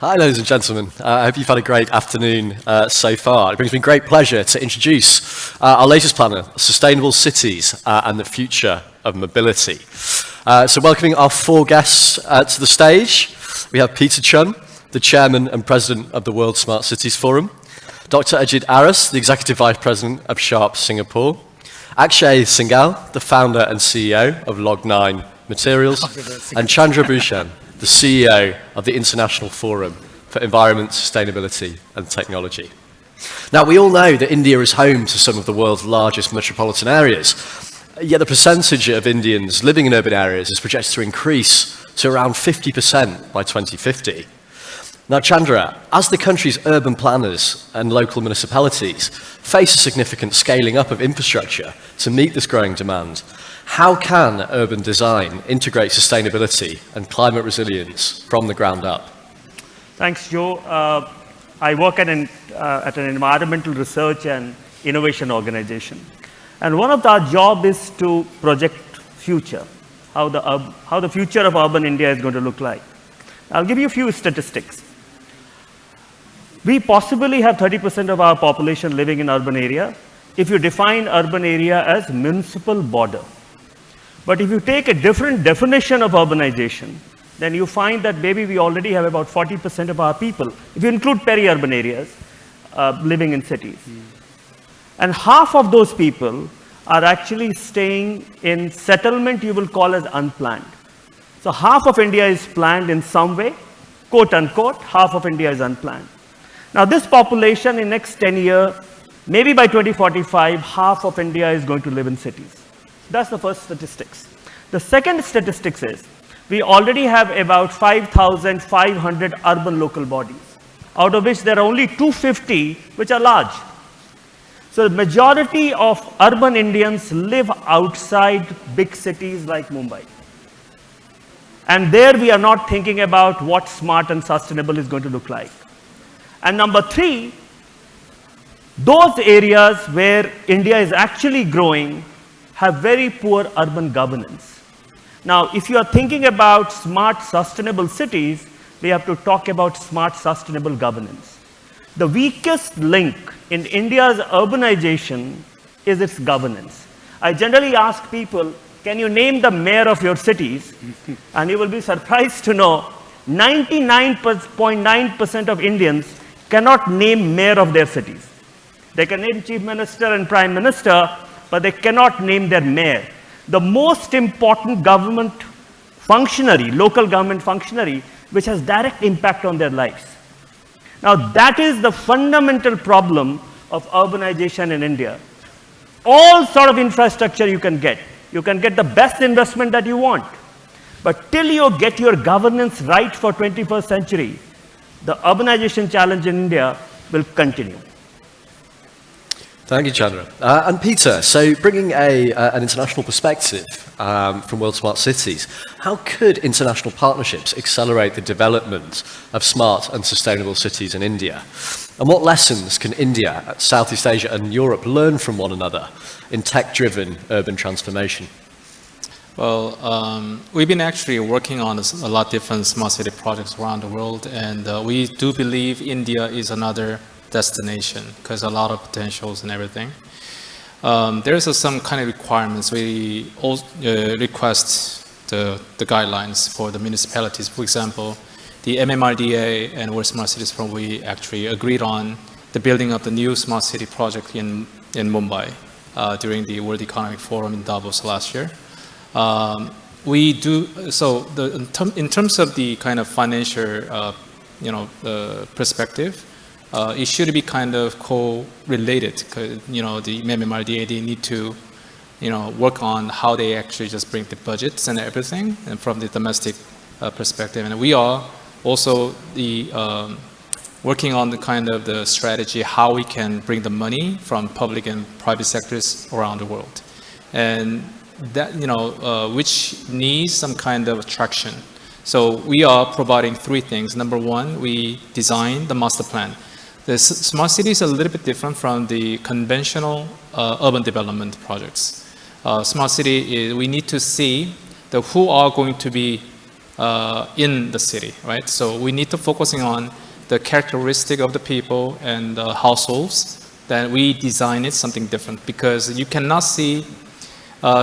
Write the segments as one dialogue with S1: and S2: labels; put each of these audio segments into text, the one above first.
S1: Hi, ladies and gentlemen. I hope you've had a great afternoon so far. It brings me great pleasure to introduce our latest planner, Sustainable Cities and the Future of Mobility. So welcoming our four guests to the stage, we have Peter Chun, the Chairman and President of the World Smart Cities Forum, Dr. Ajit Aras, the Executive Vice President of Sharp Singapore, Akshay Singhal, the Founder and CEO of Log9 Materials, and Chandra Bhushan, the CEO of the International Forum for Environment, Sustainability and Technology. Now, we all know that India is home to some of the world's largest metropolitan areas, yet the percentage of Indians living in urban areas is projected to increase to around 50% by 2050. Now, Chandra, as the country's urban planners and local municipalities face a significant scaling up of infrastructure to meet this growing demand, how can urban design integrate sustainability and climate resilience from the ground up?
S2: Thanks, Joe. I work at an environmental research and innovation organization. And one of our job is to project future, how the future of urban India is going to look like. I'll give you a few statistics. We possibly have 30% of our population living in urban area if you define urban area as municipal border. But if you take a different definition of urbanization, then you find that maybe we already have about 40% of our people, if you include peri-urban areas, living in cities. And half of those people are actually staying in settlement you will call as unplanned. So half of India is planned in some way, quote unquote, half of India is unplanned. Now this population in next 10 years, maybe by 2045, half of India is going to live in cities. That's the first statistics. The second statistics is, we already have about 5,500 urban local bodies, out of which there are only 250 which are large. So the majority of urban Indians live outside big cities like Mumbai. And there we are not thinking about what smart and sustainable is going to look like. And number three, those areas where India is actually growing have very poor urban governance. Now, if you are thinking about smart, sustainable cities, we have to talk about smart, sustainable governance. The weakest link in India's urbanization is its governance. I generally ask people, can you name the mayor of your cities? And you will be surprised to know 99.9% of Indians cannot name mayor of their cities. They can name chief minister and prime minister, but they cannot name their mayor. The most important government functionary, local government functionary, which has direct impact on their lives. Now that is the fundamental problem of urbanization in India. All sort of infrastructure you can get. You can get the best investment that you want. But till you get your governance right for 21st century, the urbanization challenge in India will continue.
S1: Thank you, Chandra. And Peter, so bringing an international perspective from World Smart Cities, how could international partnerships accelerate the development of smart and sustainable cities in India? And what lessons can India, Southeast Asia and Europe learn from one another in tech-driven urban transformation?
S3: Well, we've been actually working on a lot of different smart city projects around the world, and we do believe India is another destination because a lot of potentials and everything. There's some kind of requirements. We request the guidelines for the municipalities. For example, the MMRDA and World Smart Cities Forum, we actually agreed on the building of the new smart city project in Mumbai during the World Economic Forum in Davos last year. We do so. In terms of the kind of financial, perspective, it should be kind of co-related. The MMRDA, they need to, work on how they actually just bring the budgets and everything, and from the domestic perspective. And we are also working on the kind of the strategy how we can bring the money from public and private sectors around the world, and that which needs some kind of traction. So we are providing three things. Number one, we design the master plan. The smart city is a little bit different from the conventional urban development projects. Smart city is, we need to see who are going to be in the city, right? So we need to focusing on the characteristic of the people and the households. Then we design it something different, because you cannot see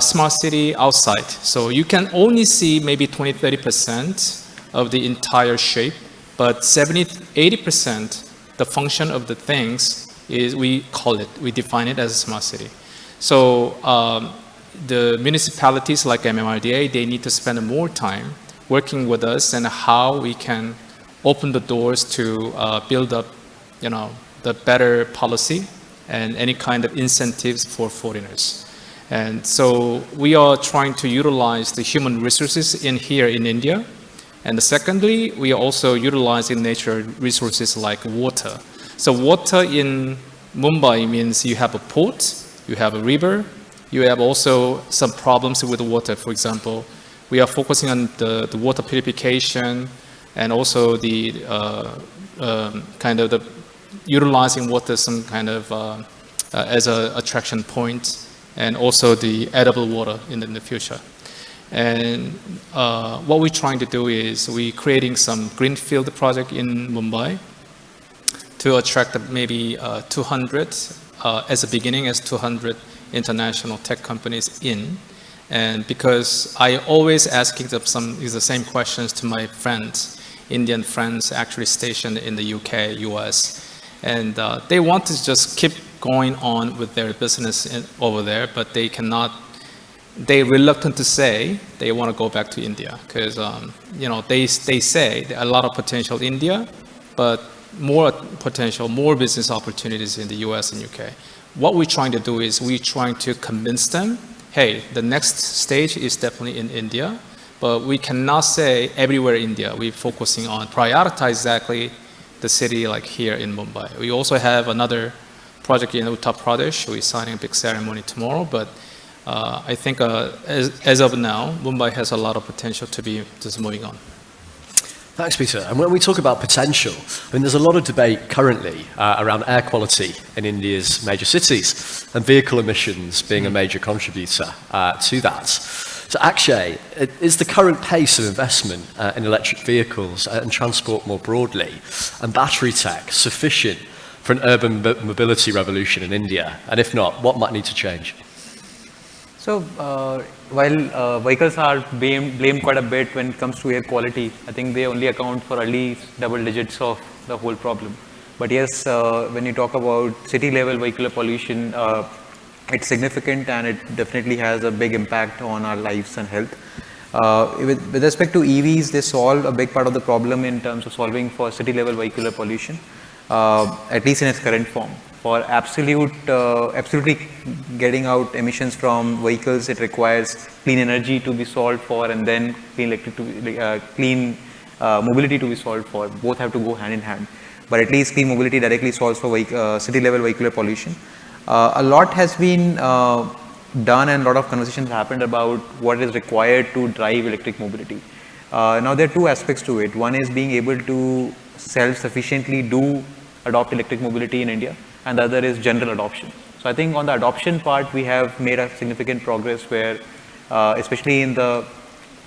S3: smart city outside. So you can only see maybe 20-30% of the entire shape, but 70-80% the function of the things is, we define it as a smart city. So the municipalities like MMRDA, they need to spend more time working with us and how we can open the doors to build up, the better policy and any kind of incentives for foreigners. And so we are trying to utilize the human resources here in India. And secondly, we are also utilizing natural resources like water. So water in Mumbai means you have a port, you have a river, you have also some problems with the water. For example, we are focusing on the water purification and also the kind of the utilizing water some kind of as an attraction point, and also the edible water in the future. And what we're trying to do is we're creating some greenfield project in Mumbai to attract maybe 200, as a beginning, as 200 international tech companies in. And because I always asking the same questions to my friends, Indian friends actually stationed in the UK, US, and they want to just keep going on with their business over there, but they cannot. They're reluctant to say they want to go back to India because they say a lot of potential in India, but more potential, more business opportunities in the US and UK. What we're trying to do is we're trying to convince them, hey, the next stage is definitely in India, but we cannot say everywhere in India. We're focusing on prioritize exactly the city like here in Mumbai. We also have another project in Uttar Pradesh. We're signing a big ceremony tomorrow, but I think as of now, Mumbai has a lot of potential to be just moving on.
S1: Thanks, Peter. And when we talk about potential, there's a lot of debate currently around air quality in India's major cities and vehicle emissions being a major contributor to that. So Akshay, is the current pace of investment in electric vehicles and transport more broadly and battery tech sufficient for an urban mobility revolution in India? And if not, what might need to change?
S4: So while vehicles are blamed quite a bit when it comes to air quality, I think they only account for at least double digits of the whole problem. But yes, when you talk about city level vehicular pollution, it's significant and it definitely has a big impact on our lives and health. With respect to EVs, they solve a big part of the problem in terms of solving for city level vehicular pollution, at least in its current form. For absolutely getting out emissions from vehicles, it requires clean energy to be solved for, and then clean mobility to be solved for. Both have to go hand in hand. But at least clean mobility directly solves for city level vehicular pollution. A lot has been done and a lot of conversations happened about what is required to drive electric mobility. Now there are two aspects to it. One is being able to self-sufficiently adopt electric mobility in India, and the other is general adoption. So I think on the adoption part, we have made a significant progress where, especially in the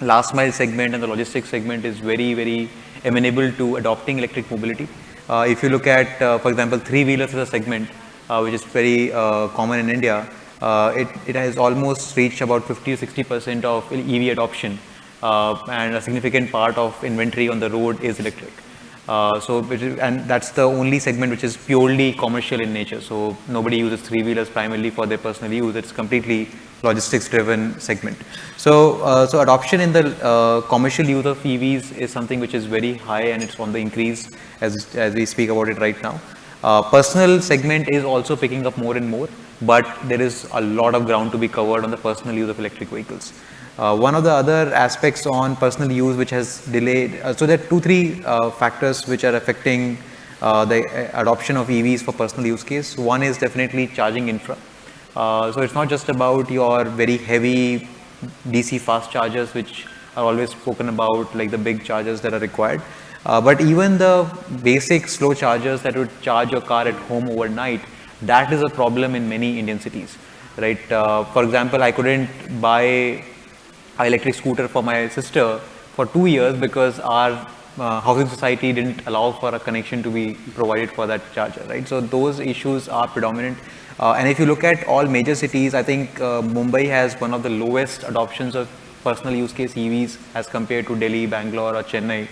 S4: last mile segment and the logistics segment is very, very amenable to adopting electric mobility. If you look at, for example, three-wheelers as a segment, which is very common in India, it has almost reached about 50 to 60% of EV adoption, and a significant part of inventory on the road is electric. And that's the only segment which is purely commercial in nature. So nobody uses three-wheelers primarily for their personal use. It's completely logistics-driven segment. So adoption in the commercial use of EVs is something which is very high and it's on the increase as we speak about it right now. Personal segment is also picking up more and more, but there is a lot of ground to be covered on the personal use of electric vehicles. One of the other aspects on personal use which has delayed, so there are three factors which are affecting the adoption of EVs for personal use case. One is definitely charging infra. So it's not just about your very heavy DC fast chargers which are always spoken about, like the big chargers that are required, but even the basic slow chargers that would charge your car at home overnight, that is a problem in many Indian cities, right? For example, I couldn't buy an electric scooter for my sister for 2 years because our housing society didn't allow for a connection to be provided for that charger, right? So those issues are predominant. And if you look at all major cities, I think Mumbai has one of the lowest adoptions of personal use case EVs as compared to Delhi, Bangalore or Chennai,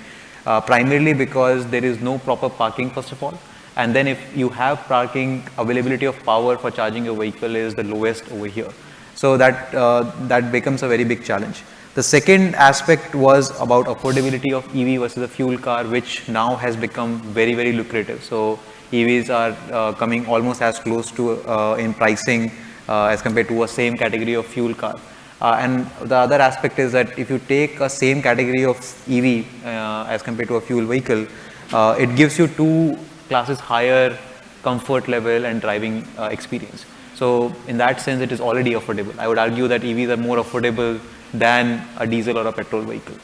S4: primarily because there is no proper parking first of all. And then if you have parking, availability of power for charging your vehicle is the lowest over here. So that becomes a very big challenge. The second aspect was about affordability of EV versus a fuel car, which now has become very, very lucrative. So EVs are coming almost as close to in pricing as compared to a same category of fuel car. And the other aspect is that if you take a same category of EV as compared to a fuel vehicle, it gives you 2 classes higher comfort level and driving experience. So in that sense, it is already affordable. I would argue that EVs are more affordable than a diesel or a petrol vehicle.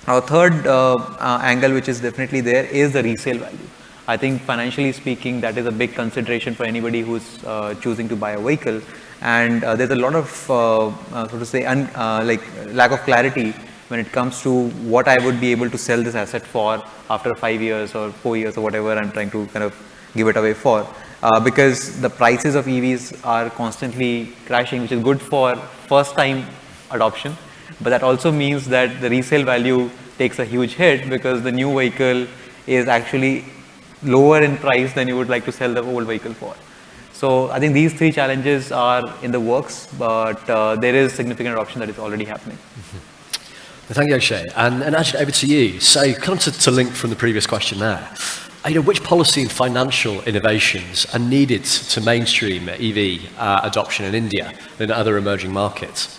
S4: Our third angle, which is definitely there, is the resale value. I think financially speaking, that is a big consideration for anybody who's choosing to buy a vehicle. And there's a lot of, so to say, like lack of clarity when it comes to what I would be able to sell this asset for after 5 years or 4 years or whatever I'm trying to kind of give it away for. Because the prices of EVs are constantly crashing, which is good for first time adoption. But that also means that the resale value takes a huge hit because the new vehicle is actually lower in price than you would like to sell the old vehicle for. So I think these 3 challenges are in the works, but there is significant adoption that is already happening.
S1: Thank you, Akshay. And Ajit, over to you. So kind of to link from the previous question there, which policy and financial innovations are needed to mainstream EV adoption in India and other emerging markets?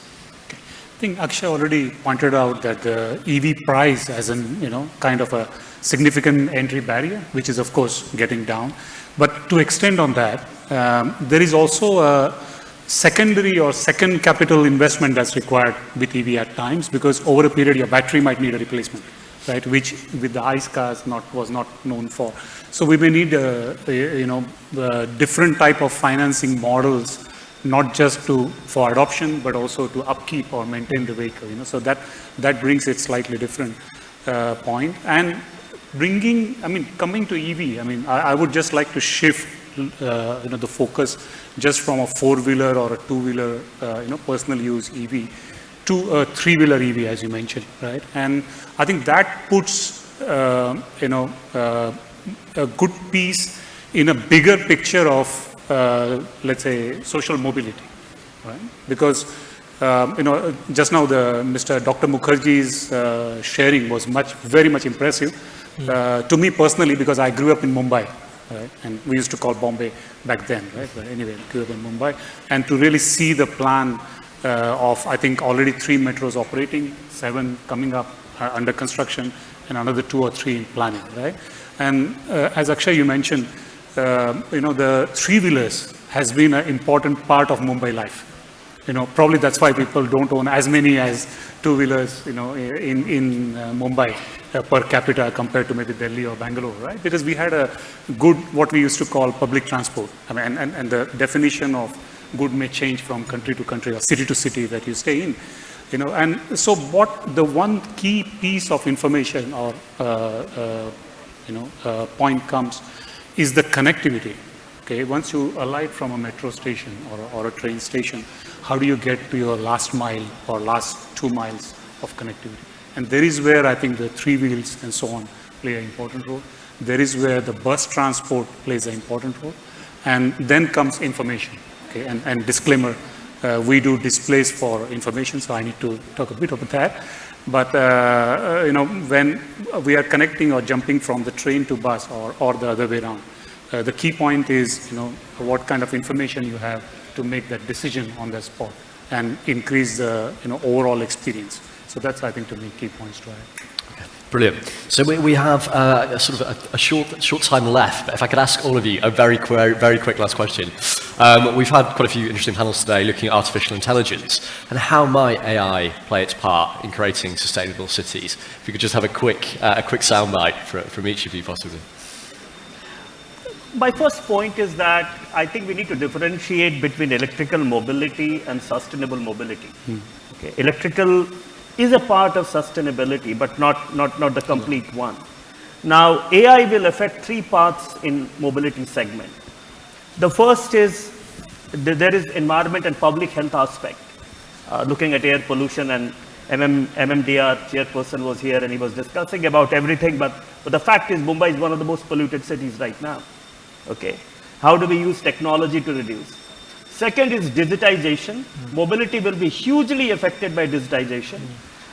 S5: I think Akshay already pointed out that the EV price as kind of a significant entry barrier, which is of course getting down. But to extend on that, there is also a secondary or second capital investment that's required with EV at times, because over a period your battery might need a replacement, right? Which with the ICE cars was not known for. So we may need different type of financing models, not just for adoption, but also to upkeep or maintain the vehicle. So that brings it slightly different point. And coming to EV, I would just like to shift the focus just from a 4-wheeler or a 2-wheeler personal use EV to a 3-wheeler EV, as you mentioned, right? And I think that puts a good piece in a bigger picture of let's say social mobility, right? Because just now Mr. Dr. Mukherjee's sharing was very much impressive to me personally, because I grew up in Mumbai, right? And we used to call Bombay back then, right? But anyway, I grew up in Mumbai, and to really see the plan of, I think, already 3 metros operating, 7 coming up under construction, and another 2 or 3 in planning, right? And as Akshay, you mentioned, the 3-wheelers has been an important part of Mumbai life. Probably that's why people don't own as many as 2-wheelers, in Mumbai per capita compared to maybe Delhi or Bangalore, right? Because we had a good, what we used to call public transport. And the definition of good may change from country to country or city to city that you stay in. And so what the one key piece of information or point comes is the connectivity. Okay, once you alight from a metro station or a train station, how do you get to your last mile or last 2 miles of connectivity? And there is where I think the 3 wheels and so on play an important role. There is where the bus transport plays an important role. And then comes information. Okay, and disclaimer, we do displays for information, so I need to talk a bit about that. But when we are connecting or jumping from the train to bus or the other way around, the key point is what kind of information you have to make that decision on the spot and increase the overall experience. So that's, I think, to me, key points to add.
S1: Okay, brilliant. So we have a short time left, but if I could ask all of you a very quick last question. We've had quite a few interesting panels today looking at artificial intelligence and how might AI play its part in creating sustainable cities. If you could just have a quick soundbite from each of you, possibly.
S2: My first point is that I think we need to differentiate between electrical mobility and sustainable mobility. Okay. Electrical is a part of sustainability, but not the complete one. Now, AI will affect three parts in mobility segment. The first is there is environment and public health aspect, looking at air pollution, and MMDR chairperson was here and he was discussing about everything, but the fact is Mumbai is one of the most polluted cities right now. Okay, how do we use technology to reduce? Second is digitization. Mobility will be hugely affected by digitization.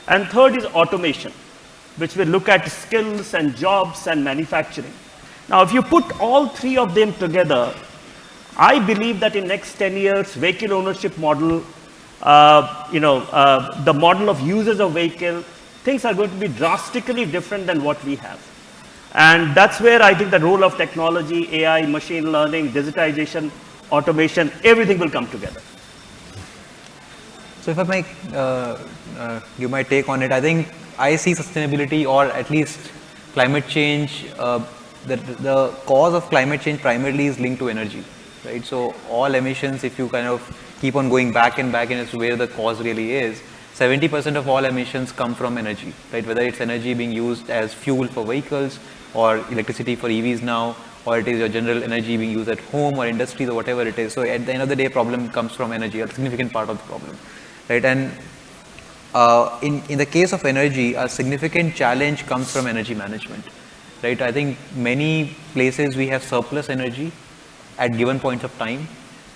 S2: And third is automation, which will look at skills and jobs and manufacturing. Now, if you put all three of them together, I believe that in next 10 years, vehicle ownership model, the model of users of vehicle, things are going to be drastically different than what we have. And that's where I think the role of technology, AI, machine learning, digitization, automation, everything will come together.
S4: So if I may give my take on it, I think I see sustainability, or at least climate change, the cause of climate change primarily is linked to energy, right? So all emissions, if you kind of keep on going back and back as to where the cause really is, 70% of all emissions come from energy, right? Whether it's energy being used as fuel for vehicles or electricity for EVs now, or it is your general energy being used at home or industries or whatever it is. So at the end of the day, problem comes from energy, a significant part of the problem, right? And in the case of energy, a significant challenge comes from energy management, right? I think many places we have surplus energy at given points of time,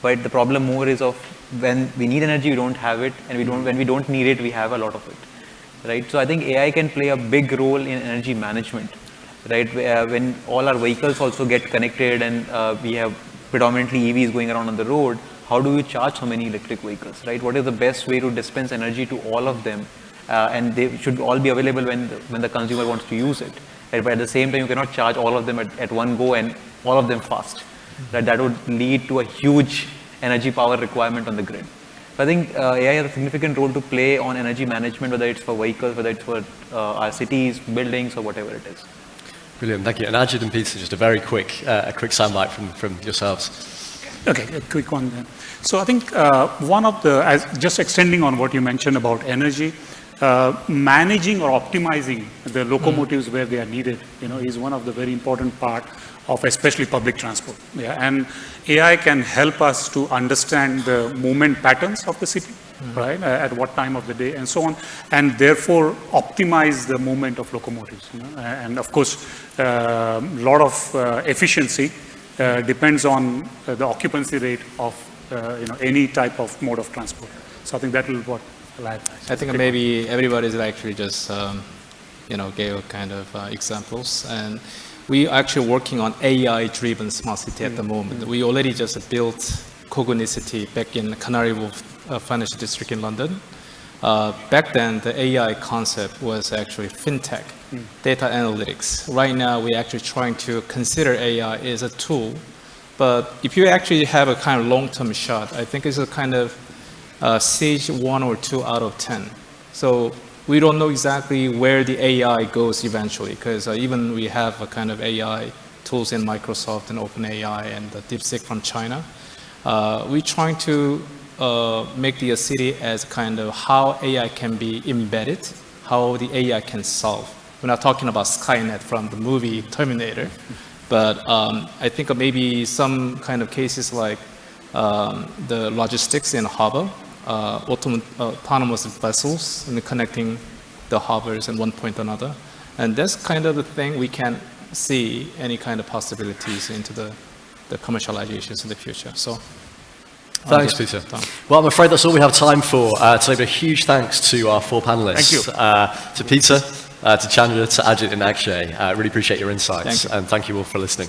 S4: but the problem more is of when we need energy, we don't have it, and when we don't need it, we have a lot of it, right? So I think AI can play a big role in energy management, right? When all our vehicles also get connected and we have predominantly EVs going around on the road, how do we charge so many electric vehicles, right? What is the best way to dispense energy to all of them? And they should all be available when the consumer wants to use it, right? But at the same time, you cannot charge all of them at one go and all of them fast, right? That would lead to a huge energy power requirement on the grid. So I think AI has a significant role to play on energy management, whether it's for vehicles, whether it's for our cities, buildings, or whatever it is.
S1: Brilliant, thank you. And Ajit and Peter, just a very quick soundbite from yourselves.
S5: Okay, a quick one then. So I think just extending on what you mentioned about energy, managing or optimizing the locomotives where they are needed, is one of the very important part of especially public transport. Yeah, and AI can help us to understand the movement patterns of the city, right? At what time of the day and so on, and therefore optimize the movement of locomotives. And of course, a lot of efficiency depends on the occupancy rate of any type of mode of transport. So I think that will what I
S3: think maybe everybody is actually just gave kind of examples, and we are actually working on AI-driven smart city at the moment. We already just built Cognicity back in Canary Wharf Financial District in London. Back then, the AI concept was actually fintech, data analytics. Right now, we're actually trying to consider AI as a tool, but if you actually have a kind of long-term shot, I think it's a kind of stage 1 or 2 out of 10. So we don't know exactly where the AI goes eventually, because even we have a kind of AI tools in Microsoft and OpenAI and the DeepSeek from China. We're trying to make the city as kind of how AI can be embedded, how the AI can solve. We're not talking about Skynet from the movie Terminator, but I think maybe some kind of cases like the logistics in harbor, autonomous vessels and connecting the harbors in one point or another. And that's kind of the thing we can see any kind of possibilities into the commercializations in the future. So
S1: thanks, Peter. Well, I'm afraid that's all we have time for. So a huge thanks to our four panelists.
S2: Thank you.
S1: To Peter, to Chandra, to Ajit and Akshay. Really appreciate your insights.
S3: Thank you.
S1: And thank you all for listening.